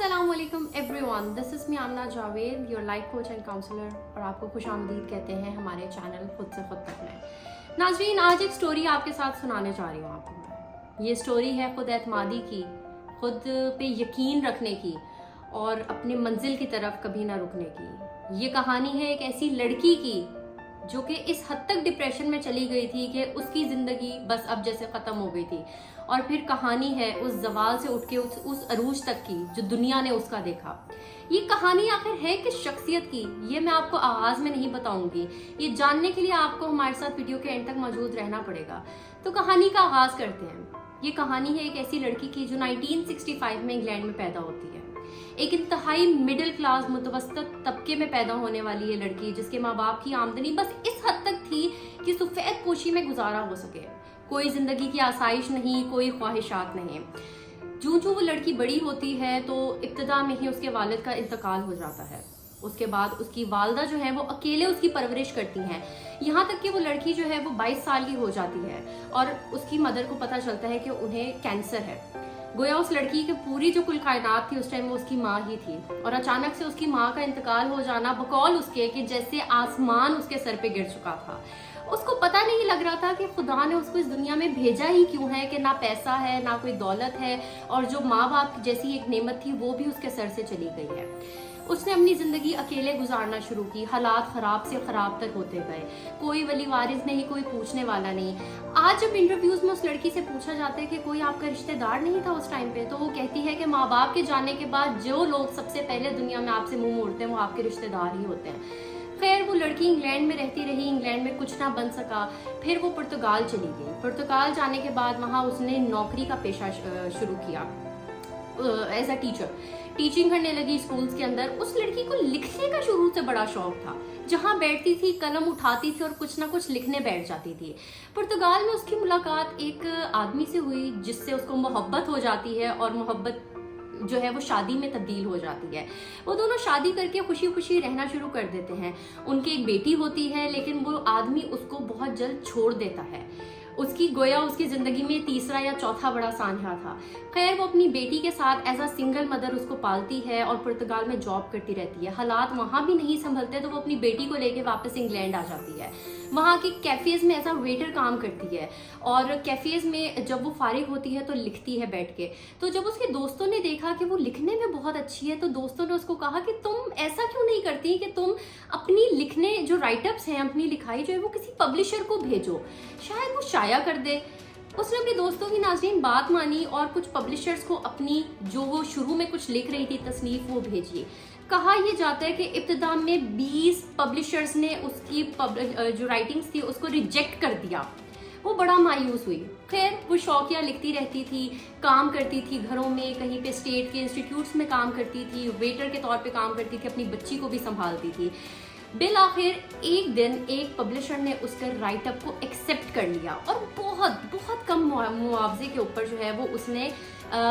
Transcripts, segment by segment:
अस्सलाम वालेकुम everyone, this is me Amna Javed, your life coach and counsellor, और आपको खुशामदीद कहते हैं हमारे चैनल खुद से खुद तक में। नाज़रीन, आज एक स्टोरी आपके साथ सुनाने जा रही हूँ आपको मैं। ये स्टोरी है खुद एतमादी की, खुद पे यकीन रखने की और अपनी मंजिल की तरफ कभी ना रुकने की। ये कहानी है एक ऐसी लड़की की जो कि इस हद तक डिप्रेशन में चली गई थी कि उसकी ज़िंदगी बस अब जैसे ख़त्म हो गई थी। और फिर कहानी है उस जवाल से उठ के उस अरूज तक की जो दुनिया ने उसका देखा। ये कहानी आखिर है किस शख्सियत की, ये मैं आपको आगाज़ में नहीं बताऊंगी। ये जानने के लिए आपको हमारे साथ वीडियो के एंड तक मौजूद रहना पड़ेगा। तो कहानी का आगाज़ करते हैं। ये कहानी है एक ऐसी लड़की की जो 1965 में इंग्लैंड में पैदा होती है। एक इंतहाई मिडिल क्लास मुतवस्तित तबके में पैदा होने वाली ये लड़की, जिसके माँ बाप की आमदनी बस इस हद तक थी कि सफेद पोशी में गुजारा हो सके। कोई जिंदगी की आसाइश नहीं, कोई ख्वाहिशात नहीं। जूं वो लड़की बड़ी होती है तो इब्तिदा में ही उसके वालिद का इंतकाल हो जाता है। उसके बाद उसकी वालदा जो है वो अकेले उसकी परवरिश करती हैं, यहाँ तक कि वो लड़की जो है वो 22 साल की हो जाती है और उसकी मदर को पता चलता है कि उन्हें कैंसर है। गोया उस लड़की की पूरी जो कुल कायनात थी उस टाइम वो उसकी माँ ही थी, और अचानक से उसकी माँ का इंतकाल हो जाना बकौल उसके कि जैसे आसमान उसके सर पे गिर चुका था। उसको पता नहीं लग रहा था कि खुदा ने उसको इस दुनिया में भेजा ही क्यों है, कि ना पैसा है ना कोई दौलत है, और जो माँ बाप जैसी एक नेमत थी वो भी उसके सर से चली गई है। उसने अपनी जिंदगी अकेले गुजारना शुरू की। हालात खराब से खराब तक होते गए। कोई वली वारिस नहीं, कोई पूछने वाला नहीं। आज जब इंटरव्यूज में उस लड़की से पूछा जाता है कि कोई आपका रिश्तेदार नहीं था उस टाइम पे, तो वो कहती है कि माँ बाप के जाने के बाद जो लोग सबसे पहले दुनिया में आपसे मुंह मोड़ते हैं वो आपके रिश्तेदार ही होते हैं। खैर, वो लड़की इंग्लैंड में रहती रही, इंग्लैंड में कुछ ना बन सका। फिर वो पुर्तगाल चली गई। पुर्तगाल जाने के बाद वहाँ उसने नौकरी का पेशा शुरू किया एज अ टीचर। टीचिंग करने लगी स्कूल्स के अंदर। उस लड़की को लिखने का शुरू से बड़ा शौक था। जहाँ बैठती थी कलम उठाती थी और कुछ ना कुछ लिखने बैठ जाती थी। पुर्तगाल में उसकी मुलाकात एक आदमी से हुई जिससे उसको मोहब्बत हो जाती है, और मोहब्बत जो है वो शादी में तब्दील हो जाती है। वो दोनों शादी करके खुशी खुशी रहना शुरू कर देते हैं। उनकी एक बेटी होती है, लेकिन वो आदमी उसको बहुत जल्द छोड़ देता है। उसकी गोया उसकी जिंदगी में तीसरा या चौथा बड़ा सान्हा था। खैर, वो अपनी बेटी के साथ एज अ सिंगल मदर उसको पालती है और पुर्तगाल में जॉब करती रहती है। हालात वहाँ भी नहीं संभलते तो वो अपनी बेटी को लेके वापस इंग्लैंड आ जाती है। वहाँ की कैफेज में एज अ वेटर काम करती है, और कैफेज में जब वो फारिग होती है तो लिखती है बैठ के। तो जब उसके दोस्तों ने देखा कि वो लिखने में बहुत अच्छी है, तो दोस्तों ने उसको कहा कि तुम ऐसा क्यों नहीं करती कि तुम अपनी लिखने जो राइटअप्स हैं, अपनी लिखाई जो है वो किसी पब्लिशर को भेजो, शायद वो शाया कर दे। उसने अपने दोस्तों की नाज़रीन बात मानी और कुछ पब्लिशर्स को अपनी जो वो शुरू में कुछ लिख रही थी तसनीफ वो भेजी। कहा यह जाता है कि इब्तिदा में 20 पब्लिशर्स ने उसकी जो राइटिंग्स थी उसको रिजेक्ट कर दिया। वो बड़ा मायूस हुई। खैर, वो शौकिया लिखती रहती थी, काम करती थी घरों में, कहीं पे स्टेट के इंस्टीट्यूट्स में काम करती थी, वेटर के तौर पे काम करती थी, अपनी बच्ची को भी संभालती थी। बिल आखिर एक दिन एक पब्लिशर ने उसके राइटअप को एक्सेप्ट कर लिया और बहुत बहुत कम मुआवजे के ऊपर जो है वो उसने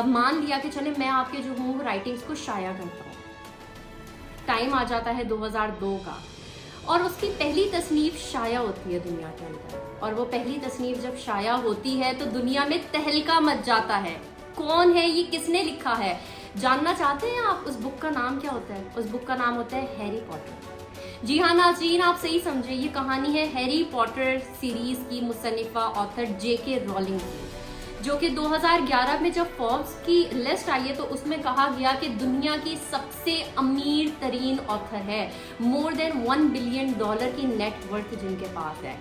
मान लिया कि चले मैं आपके जो हूँ राइटिंग्स को शाया करता हूँ। टाइम आ जाता है 2002 का, और उसकी पहली तसनीफ शाया होती है दुनिया के अंदर। और वो पहली तसनीफ जब शाया होती है तो दुनिया में तहलका मच जाता है। कौन है ये, किसने लिखा है, जानना चाहते हैं आप? उस बुक का नाम क्या होता है? उस बुक का नाम होता है हैरी पॉटर। जी हाँ नाज़रीन, आप सही समझे, ये कहानी है हैरी पॉटर सीरीज की मुसन्निफा ऑथर जेके रोलिंग की, जो कि 2011 में जब फोर्ब्स की लिस्ट आई है तो उसमें कहा गया कि दुनिया की सबसे अमीर तरीन ऑथर है। मोर देन $1 बिलियन की नेटवर्थ जिनके पास है।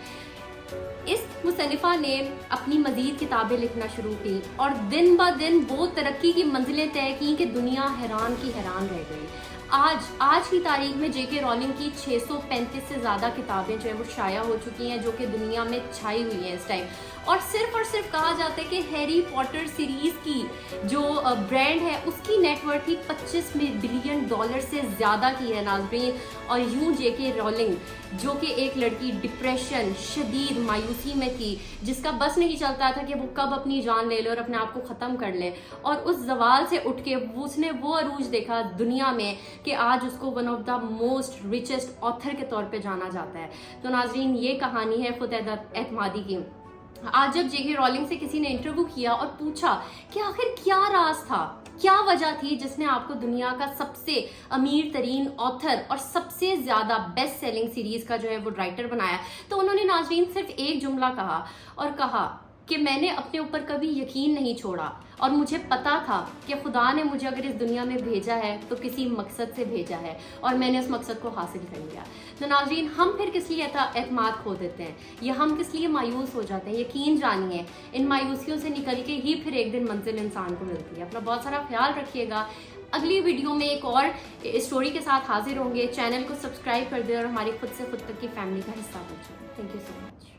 इस मुसन्निफा ने अपनी मजीद किताबें लिखना शुरू की और दिन ब दिन वो तरक्की की मंजिलें तय की कि दुनिया हैरान की हैरान रह गई। आज की तारीख में जेके रोलिंग की 635 से ज़्यादा किताबें जो है वो शाया हो चुकी हैं, जो कि दुनिया में छाई हुई हैं इस टाइम। और सिर्फ कहा जाता है कि हैरी पॉटर सीरीज की जो ब्रांड है उसकी नेटवर्थ ही $25 बिलियन से ज़्यादा की है नाज़रीन। और यूं जेके रोलिंग, जो कि एक लड़की डिप्रेशन शदीद मायूसी में थी, जिसका बस नहीं चलता था कि वो कब अपनी जान ले ले और अपने आप को ख़त्म कर ले, और उस जवाल से उठ के उसने वो अरूज देखा दुनिया में कि आज उसको one of the most richest author के तौर पे जाना जाता है। तो नाज़रीन, ये कहानी है खुद एतमादी की। आज जब जेके रोलिंग से किसी ने इंटरव्यू किया और पूछा कि आखिर क्या राज था, क्या वजह थी जिसने आपको दुनिया का सबसे अमीर तरीन ऑथर और सबसे ज़्यादा बेस्ट सेलिंग सीरीज़ का जो है वो राइटर बनाया? तो उन्होंने नाज़रीन सिर्फ एक जुमला कहा और कहा कि मैंने अपने ऊपर कभी यकीन नहीं छोड़ा और मुझे पता था कि खुदा ने मुझे अगर इस दुनिया में भेजा है तो किसी मकसद से भेजा है और मैंने उस मकसद को हासिल कर लिया। तो नाज़रीन, हम फिर किस लिए एतमाद खो देते हैं या हम किस लिए मायूस हो जाते हैं? यकीन जानिए, इन मायूसियों से निकल के ही फिर एक दिन मंजिल इंसान को मिलती है। अपना बहुत सारा ख्याल रखिएगा। अगली वीडियो में एक और स्टोरी के साथ हाजिर होंगे। चैनल को सब्सक्राइब कर दें और हमारी खुद से खुद तक की फैमिली का हिस्सा बन जाए। Thank you so much.